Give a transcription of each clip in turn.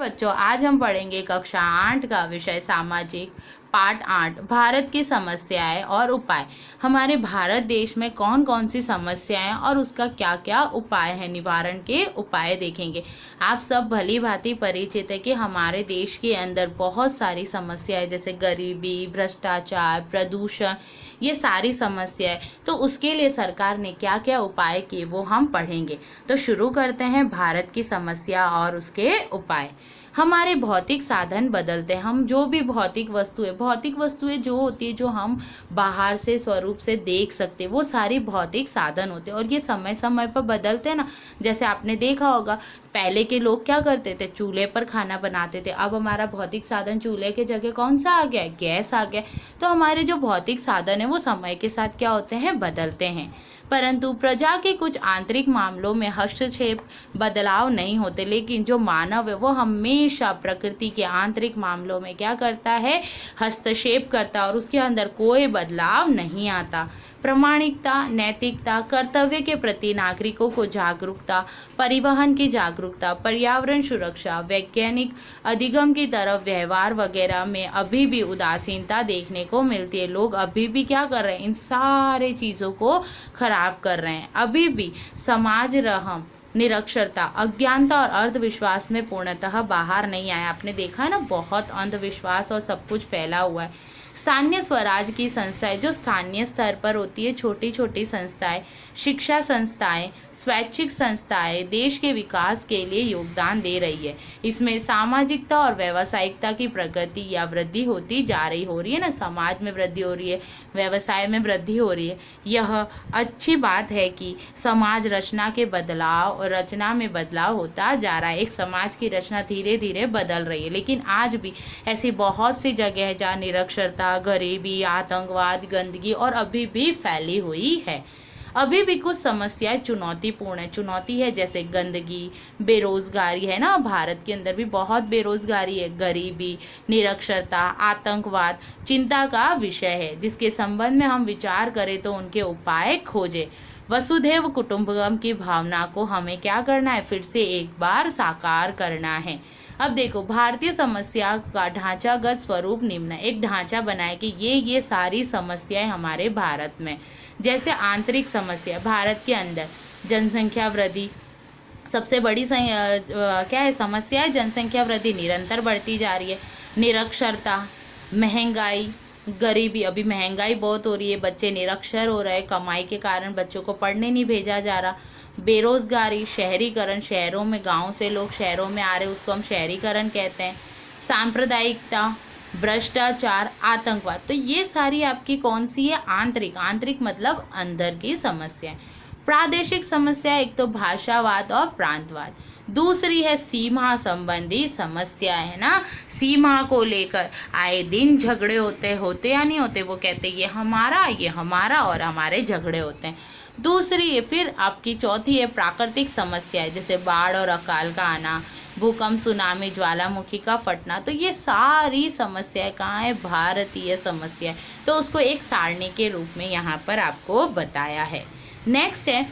बच्चों, आज हम पढ़ेंगे कक्षा 8 का विषय सामाजिक पाठ 8 भारत की समस्याएं और उपाय। हमारे भारत देश में कौन कौन सी समस्याएं और उसका क्या क्या उपाय है, निवारण के उपाय देखेंगे। आप सब भली भांति परिचित है कि हमारे देश के अंदर बहुत सारी समस्याएं जैसे गरीबी, भ्रष्टाचार, प्रदूषण, ये सारी समस्याएं। तो उसके लिए सरकार ने क्या क्या उपाय किए वो हम पढ़ेंगे। तो शुरू करते हैं भारत की समस्या और उसके उपाय। हमारे भौतिक साधन बदलते हैं। हम जो भी भौतिक वस्तुएं जो होती है, जो हम बाहर से स्वरूप से देख सकते हैं, वो सारी भौतिक साधन होते हैं और ये समय समय पर बदलते हैं ना। जैसे आपने देखा होगा, पहले के लोग क्या करते थे, चूल्हे पर खाना बनाते थे। अब हमारा भौतिक साधन चूल्हे के जगह कौन सा आ गया है, गैस आ गया। तो हमारे जो भौतिक साधन है वो समय के साथ क्या होते हैं, बदलते हैं। परंतु प्रजा के कुछ आंतरिक मामलों में हस्तक्षेप बदलाव नहीं होते, लेकिन जो मानव है वो हमेशा प्रकृति के आंतरिक मामलों में क्या करता है, हस्तक्षेप करता है और उसके अंदर कोई बदलाव नहीं आता। प्रामाणिकता, नैतिकता, कर्तव्य के प्रति नागरिकों को जागरूकता, परिवहन की जागरूकता, पर्यावरण सुरक्षा, वैज्ञानिक अधिगम की तरफ व्यवहार वगैरह में अभी भी उदासीनता देखने को मिलती है। लोग अभी भी क्या कर रहे हैं, इन सारे चीज़ों को खराब कर रहे हैं। अभी भी समाज रहम, निरक्षरता, अज्ञानता और अंधविश्वास में पूर्णतः बाहर नहीं आया। आपने देखा है ना, बहुत अंधविश्वास और सब कुछ फैला हुआ है। स्थानीय स्वराज की संस्थाएं जो स्थानीय स्तर पर होती है, छोटी छोटी संस्थाएं, शिक्षा संस्थाएं, स्वैच्छिक संस्थाएं देश के विकास के लिए योगदान दे रही है। इसमें सामाजिकता और व्यावसायिकता की प्रगति या वृद्धि होती जा रही हो रही है ना। समाज में वृद्धि हो रही है, व्यवसाय में वृद्धि हो रही है। यह अच्छी बात है कि समाज रचना में बदलाव होता जा रहा है। एक समाज की रचना धीरे धीरे बदल रही है, लेकिन आज भी ऐसी बहुत सी जगह है जहाँ निरक्षरता, गरीबी, आतंकवाद, गंदगी और अभी भी फैली हुई है। अभी भी कुछ समस्याएं चुनौतीपूर्ण है। चुनौती है जैसे गंदगी, बेरोजगारी है ना, भारत के अंदर भी बहुत बेरोजगारी है। गरीबी, निरक्षरता, आतंकवाद चिंता का विषय है, जिसके संबंध में हम विचार करें तो उनके उपाय खोजें। वसुधैव कुटुंबकम की भावना को हमें क्या करना है, फिर से एक बार साकार करना है। अब देखो, भारतीय समस्या का ढांचागत स्वरूप निम्न है। एक ढांचा बनाए कि ये सारी समस्याएं हमारे भारत में, जैसे आंतरिक समस्या, भारत के अंदर जनसंख्या वृद्धि सबसे बड़ी क्या है समस्या है, जनसंख्या वृद्धि निरंतर बढ़ती जा रही है। निरक्षरता, महंगाई, गरीबी, अभी महंगाई बहुत हो रही है, बच्चे निरक्षर हो रहे हैं, कमाई के कारण बच्चों को पढ़ने नहीं भेजा जा रहा। बेरोजगारी, शहरीकरण, शहरों में, गांव से लोग शहरों में आ रहे, उसको हम शहरीकरण कहते हैं। सांप्रदायिकता, भ्रष्टाचार, आतंकवाद, तो ये सारी आपकी कौन सी है, आंतरिक मतलब अंदर की समस्या। प्रादेशिक समस्या, एक तो भाषावाद और प्रांतवाद। दूसरी है सीमा संबंधी समस्या, है ना। सीमा को लेकर आए दिन झगड़े होते या नहीं होते, वो कहते ये हमारा और हमारे झगड़े होते हैं। दूसरी है फिर आपकी चौथी है प्राकृतिक समस्या, जैसे बाढ़ और अकाल का आना, भूकंप, सुनामी, ज्वालामुखी का फटना। तो ये सारी समस्याएं कहाँ है, भारतीय समस्या, तो उसको एक सारणी के रूप में यहाँ पर आपको बताया है। नेक्स्ट है,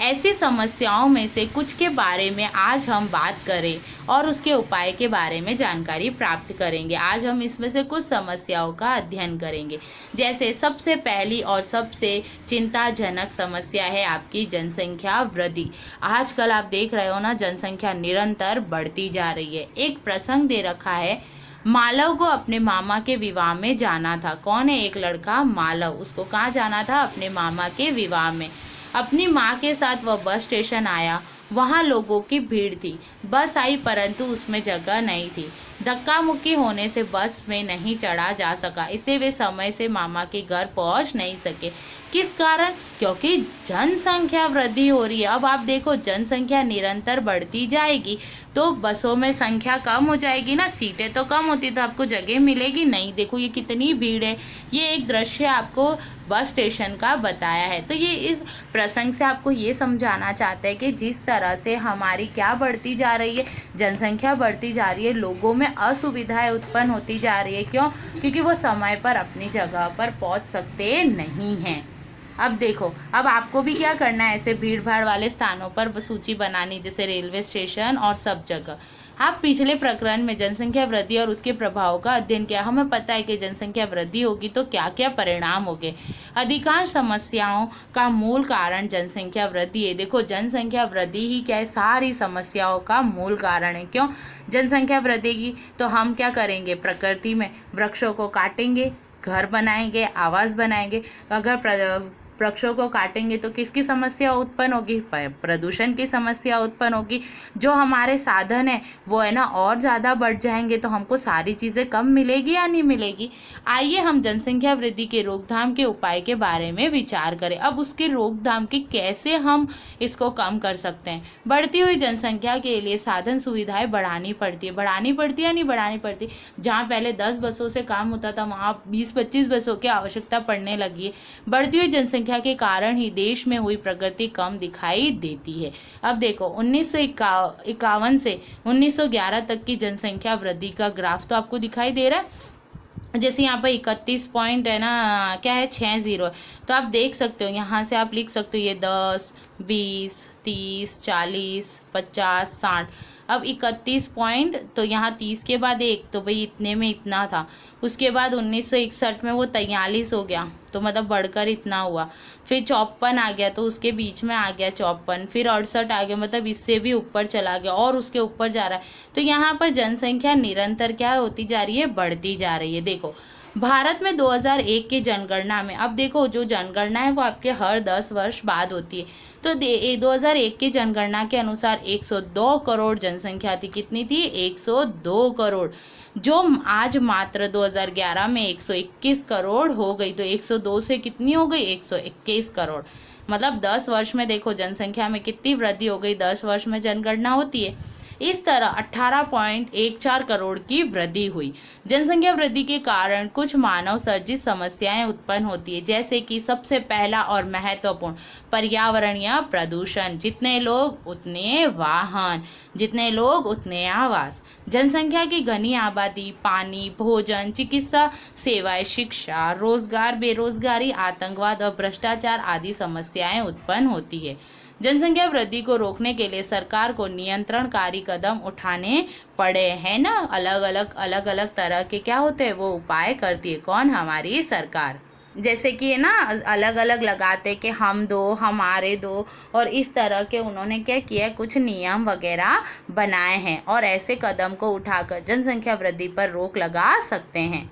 ऐसी समस्याओं में से कुछ के बारे में आज हम बात करें और उसके उपाय के बारे में जानकारी प्राप्त करेंगे। आज हम इसमें से कुछ समस्याओं का अध्ययन करेंगे। जैसे सबसे पहली और सबसे चिंताजनक समस्या है आपकी जनसंख्या वृद्धि। आजकल आप देख रहे हो ना, जनसंख्या निरंतर बढ़ती जा रही है। एक प्रसंग दे रखा है, मालव को अपने मामा के विवाह में जाना था। कौन है, एक लड़का मालव, उसको कहाँ जाना था, अपने मामा के विवाह में। अपनी माँ के साथ वह बस स्टेशन आया, वहाँ लोगों की भीड़ थी। बस आई परंतु उसमें जगह नहीं थी। धक्का मुक्की होने से बस में नहीं चढ़ा जा सका, इससे वे समय से मामा के घर पहुँच नहीं सके। किस कारण, क्योंकि जनसंख्या वृद्धि हो रही है। अब आप देखो, जनसंख्या निरंतर बढ़ती जाएगी तो बसों में संख्या कम हो जाएगी ना, सीटें तो कम होती तो आपको जगह मिलेगी नहीं। देखो ये कितनी भीड़ है। ये एक दृश्य आपको बस स्टेशन का बताया है। तो ये इस प्रसंग से आपको ये समझाना चाहता है कि जिस तरह से हमारी क्या बढ़ती जा रही है, जनसंख्या बढ़ती जा रही है, लोगों में असुविधाएं उत्पन्न होती जा रही है। क्यों, क्योंकि वो समय पर अपनी जगह पर पहुंच सकते नहीं हैं। अब देखो, अब आपको भी क्या करना है, ऐसे भीड़ भाड़ वाले स्थानों पर सूची बनानी, जैसे रेलवे स्टेशन और सब जगह। आप पिछले प्रकरण में जनसंख्या वृद्धि और उसके प्रभाव का अध्ययन किया। हमें पता है कि जनसंख्या वृद्धि होगी तो क्या क्या परिणाम होंगे। अधिकांश समस्याओं का मूल कारण जनसंख्या वृद्धि है। देखो, जनसंख्या वृद्धि ही क्या है, सारी समस्याओं का मूल कारण है। क्यों? जनसंख्या वृद्धि तो हम क्या करेंगे, प्रकृति में वृक्षों को काटेंगे, घर बनाएंगे, आवास बनाएंगे। अगर वृक्षों को काटेंगे तो किसकी समस्या उत्पन्न होगी, प्रदूषण की समस्या उत्पन्न होगी। जो हमारे साधन है वो है ना और ज़्यादा बढ़ जाएंगे तो हमको सारी चीज़ें कम मिलेगी या नहीं मिलेगी। आइए हम जनसंख्या वृद्धि के रोकथाम के उपाय के बारे में विचार करें। अब उसके रोकथाम की कैसे हम इसको कम कर सकते हैं। बढ़ती हुई जनसंख्या के लिए साधन सुविधाएं बढ़ानी पड़ती है या नहीं बढ़ानी पड़ती। जहाँ पहले 10 बसों से काम होता था वहाँ 20-25 बसों की आवश्यकता पड़ने लगी है। बढ़ती हुई जनसंख्या के कारण ही देश में हुई प्रगति कम दिखाई देती है। अब देखो, 1951 से 1911 तक की जनसंख्या वृद्धि का ग्राफ तो आपको दिखाई दे रहा है। जैसे यहाँ पर 31 पॉइंट है ना, क्या है, 60 है। तो आप देख सकते हो, यहाँ से आप लिख सकते हो ये 10, 20, 30, 40, 50, 60। अब 31 पॉइंट, तो यहाँ 30 के बाद 1, तो भाई इतने में इतना था। उसके बाद 1961 में वो 43 हो गया, तो मतलब बढ़कर इतना हुआ। फिर 54 आ गया, तो उसके बीच में आ गया 54। फिर 68 आ गया, मतलब इससे भी ऊपर चला गया और उसके ऊपर जा रहा है। तो यहाँ पर जनसंख्या निरंतर क्या होती जा रही है, बढ़ती जा रही है। देखो, भारत में 2001 की जनगणना में, अब देखो जो जनगणना है वो आपके हर 10 वर्ष बाद होती है। तो 2001 की जनगणना के अनुसार 102 करोड़ जनसंख्या थी। कितनी थी? 102 करोड़, जो आज मात्र 2011 में 121 करोड़ हो गई। तो 102 से कितनी हो गई? 121 करोड़। मतलब 10 वर्ष में देखो जनसंख्या में कितनी वृद्धि हो गई। 10 वर्ष में जनगणना होती है। इस तरह 18.14 करोड़ की वृद्धि हुई। जनसंख्या वृद्धि के कारण कुछ मानव सर्जित समस्याएं उत्पन्न होती है, जैसे कि सबसे पहला और महत्वपूर्ण पर्यावरणीय प्रदूषण। जितने लोग उतने वाहन, जितने लोग उतने आवास। जनसंख्या की घनी आबादी, पानी, भोजन, चिकित्सा सेवाएं, शिक्षा, रोजगार, बेरोजगारी, आतंकवाद और भ्रष्टाचार आदि समस्याएं उत्पन्न होती है। जनसंख्या वृद्धि को रोकने के लिए सरकार को नियंत्रणकारी कदम उठाने पड़े हैं ना। अलग अलग तरह के क्या होते हैं, वो उपाय करती है। कौन? हमारी सरकार। जैसे कि ना अलग अलग लगाते कि हम दो, हमारे दो, और इस तरह के उन्होंने क्या किया, कुछ नियम वगैरह बनाए हैं और ऐसे कदम को उठाकर जनसंख्या वृद्धि पर रोक लगा सकते हैं।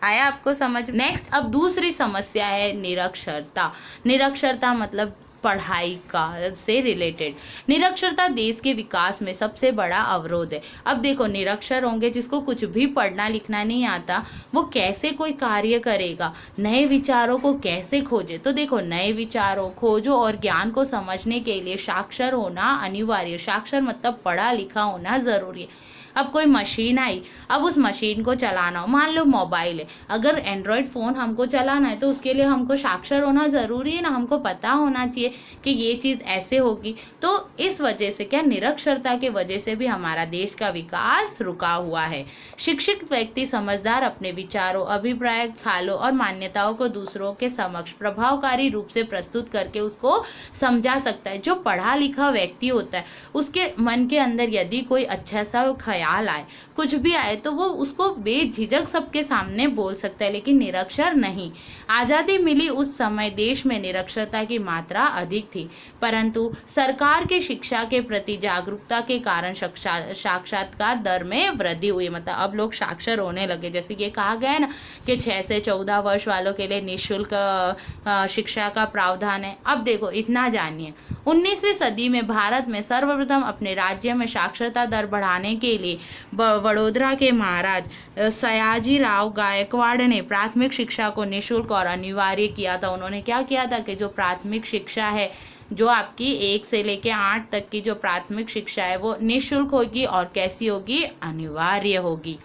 आया आपको समझ? नेक्स्ट, अब दूसरी समस्या है निरक्षरता। निरक्षरता मतलब पढ़ाई का से रिलेटेड। निरक्षरता देश के विकास में सबसे बड़ा अवरोध है। अब देखो, निरक्षर होंगे, जिसको कुछ भी पढ़ना लिखना नहीं आता, वो कैसे कोई कार्य करेगा, नए विचारों को कैसे खोजे। तो देखो, नए विचारों, खोजो और ज्ञान को समझने के लिए साक्षर होना अनिवार्य। साक्षर मतलब पढ़ा लिखा होना जरूरी है। अब कोई मशीन आई, अब उस मशीन को चलाना हो, मान लो मोबाइल है, अगर एंड्रॉयड फ़ोन हमको चलाना है तो उसके लिए हमको साक्षर होना ज़रूरी है ना। हमको पता होना चाहिए कि ये चीज़ ऐसे होगी। तो इस वजह से क्या, निरक्षरता के वजह से भी हमारा देश का विकास रुका हुआ है। शिक्षित व्यक्ति समझदार अपने विचारों, अभिप्राय, ख्यालों और मान्यताओं को दूसरों के समक्ष प्रभावकारी रूप से प्रस्तुत करके उसको समझा सकता है। जो पढ़ा लिखा व्यक्ति होता है, उसके मन के अंदर यदि कोई अच्छा सा ख्याल आए, कुछ भी आए, तो वो उसको बेझिझक सबके सामने बोल सकता है। लेकिन निरक्षर नहीं। आज़ादी मिली उस समय देश में निरक्षरता की मात्रा अधिक थी, परंतु सरकार के शिक्षा के प्रति जागरूकता के कारण साक्षरता दर में वृद्धि हुई। मतलब अब लोग साक्षर होने लगे। जैसे ये कहा गया है ना कि 6 से 14 वर्ष वालों के लिए निःशुल्क शिक्षा का प्रावधान है। अब देखो, इतना जानिए, 19वीं सदी में भारत में सर्वप्रथम अपने राज्य में साक्षरता दर बढ़ाने के लिए वडोदरा के महाराज सयाजीराव गायकवाड़ ने प्राथमिक शिक्षा को निःशुल्क और अनिवार्य किया था। उन्होंने क्या किया था कि जो प्राथमिक शिक्षा है, जो आपकी 1 से लेकर 8 तक की जो प्राथमिक शिक्षा है, वो निःशुल्क होगी और कैसी होगी, अनिवार्य होगी।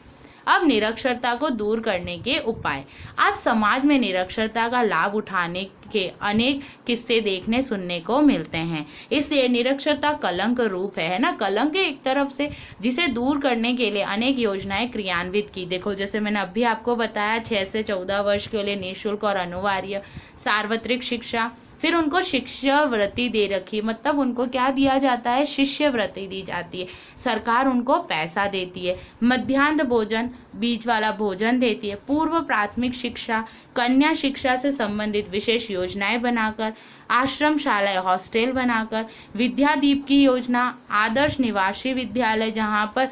अब निरक्षरता को दूर करने के उपाय। आज समाज में निरक्षरता का लाभ उठाने के अनेक किस्से देखने सुनने को मिलते हैं। इसलिए निरक्षरता कलंक रूप है ना, कलंक एक तरफ से, जिसे दूर करने के लिए अनेक योजनाएं क्रियान्वित की। देखो, जैसे मैंने अभी आपको बताया, 6 से 14 वर्ष के लिए निःशुल्क और अनिवार्य सार्वत्रिक शिक्षा, फिर उनको शिष्यवृत्ति दे रखी, मतलब उनको क्या दिया जाता है, शिष्यवृत्ति दी जाती है, सरकार उनको पैसा देती है। मध्याह्न भोजन, बीच वाला भोजन देती है। पूर्व प्राथमिक शिक्षा, कन्या शिक्षा से संबंधित विशेष योजनाएं बनाकर, आश्रम शालाएं, हॉस्टल बनाकर, विद्यादीप की योजना, आदर्श निवासी विद्यालय जहाँ पर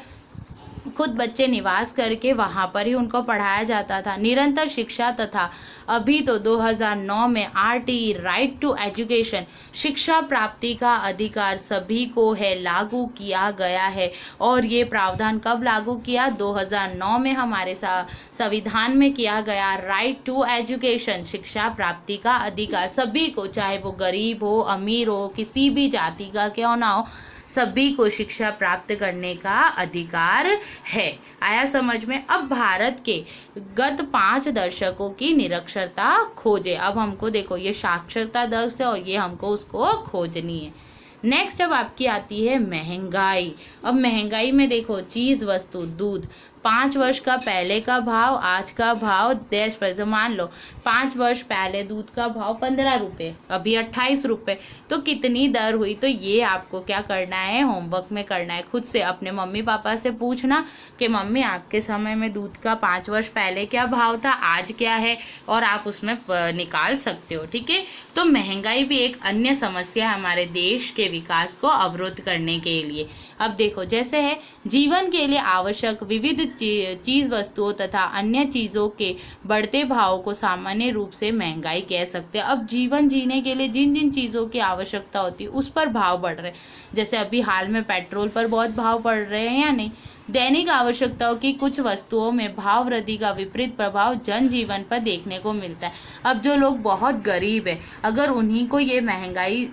खुद बच्चे निवास करके वहाँ पर ही उनको पढ़ाया जाता था। निरंतर शिक्षा तथा अभी तो 2009 में RTE राइट टू एजुकेशन, शिक्षा प्राप्ति का अधिकार सभी को है, लागू किया गया है। और ये प्रावधान कब लागू किया, 2009 में हमारे संविधान में किया गया। राइट टू एजुकेशन, शिक्षा प्राप्ति का अधिकार सभी को, चाहे वो गरीब हो, अमीर हो, किसी भी जाति का क्यों ना हो, सभी को शिक्षा प्राप्त करने का अधिकार है। आया समझ में। अब भारत के गत 5 दशकों की निरक्षरता खोजे। अब हमको देखो ये साक्षरता दर है और ये हमको उसको खोजनी है। नेक्स्ट अब आपकी आती है महंगाई। अब महंगाई में देखो चीज़ वस्तु दूध, 5 वर्ष का पहले का भाव, आज का भाव 10%। तो मान लो 5 वर्ष पहले दूध का भाव 15 रुपये, अभी 28 रुपये, तो कितनी दर हुई। तो ये आपको क्या करना है, होमवर्क में करना है। खुद से अपने मम्मी पापा से पूछना कि मम्मी आपके समय में दूध का 5 वर्ष पहले क्या भाव था, आज क्या है, और आप उसमें निकाल सकते हो। ठीक है। तो महंगाई भी एक अन्य समस्या है हमारे देश के विकास को अवरुद्ध करने के लिए। अब देखो जैसे है जीवन के लिए आवश्यक विविध चीज़ वस्तुओं तथा अन्य चीज़ों के बढ़ते भाव को सामान्य रूप से महंगाई कह सकते हैं। अब जीवन जीने के लिए जिन जिन चीज़ों की आवश्यकता होती है उस पर भाव बढ़ रहे हैं। जैसे अभी हाल में पेट्रोल पर बहुत भाव बढ़ रहे हैं या नहीं। दैनिक आवश्यकताओं की कुछ वस्तुओं में भाव वृद्धि का विपरीत प्रभाव जनजीवन पर देखने को मिलता है। अब जो लोग बहुत गरीब है, अगर उन्हीं को ये महंगाई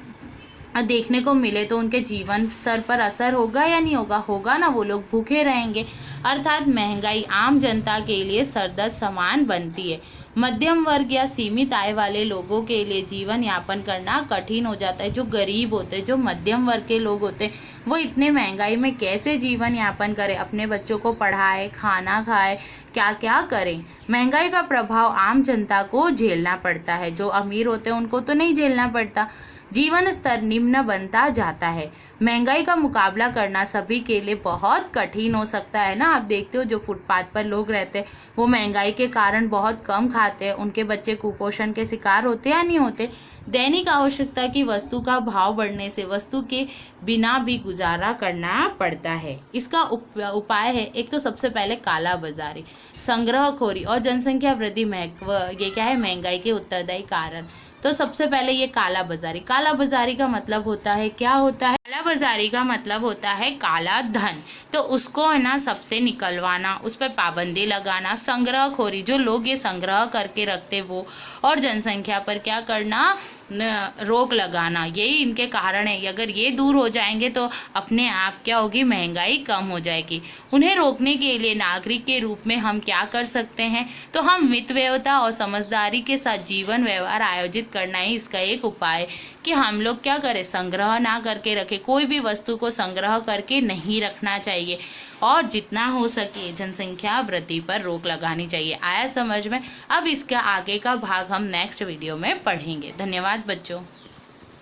देखने को मिले तो उनके जीवन स्तर पर असर होगा या नहीं होगा, होगा ना, वो लोग भूखे रहेंगे। अर्थात महंगाई आम जनता के लिए सरदर्द समान बनती है। मध्यम वर्ग या सीमित आय वाले लोगों के लिए जीवन यापन करना कठिन हो जाता है। जो गरीब होते हैं, जो मध्यम वर्ग के लोग होते हैं, वो इतने महंगाई में कैसे जीवन यापन करें, अपने बच्चों को पढ़ाए, खाना खाए, क्या क्या करें। महंगाई का प्रभाव आम जनता को झेलना पड़ता है। जो अमीर होते हैं उनको तो नहीं झेलना पड़ता। जीवन स्तर निम्न बनता जाता है। महंगाई का मुकाबला करना सभी के लिए बहुत कठिन हो सकता है ना। आप देखते हो जो फुटपाथ पर लोग रहते हैं वो महंगाई के कारण बहुत कम खाते हैं, उनके बच्चे कुपोषण के शिकार होते या नहीं होते। दैनिक आवश्यकता की वस्तु का भाव बढ़ने से वस्तु के बिना भी गुजारा करना पड़ता है। इसका उपाय है, एक तो सबसे पहले काला बाजारी, संग्रहखोरी और जनसंख्या वृद्धि ये क्या है, महंगाई के उत्तरदायी कारण। तो सबसे पहले ये काला बाजारी। काला बाजारी का मतलब होता है, क्या होता है, काला बाजारी का मतलब होता है काला धन। तो उसको है ना सबसे निकलवाना, उस पर पाबंदी लगाना। संग्रहखोरी, जो लोग ये संग्रह करके रखते वो, और जनसंख्या पर क्या करना, रोक लगाना, यही इनके कारण है। अगर ये दूर हो जाएंगे तो अपने आप क्या होगी, महंगाई कम हो जाएगी। उन्हें रोकने के लिए नागरिक के रूप में हम क्या कर सकते हैं, तो हम मितव्ययता और समझदारी के साथ जीवन व्यवहार आयोजित करना ही इसका एक उपाय, कि हम लोग क्या करें, संग्रह ना करके रखें। कोई भी वस्तु को संग्रह करके नहीं रखना चाहिए और जितना हो सके जनसंख्या वृद्धि पर रोक लगानी चाहिए। आया समझ में। अब इसका आगे का भाग हम नेक्स्ट वीडियो में पढ़ेंगे। धन्यवाद बच्चों।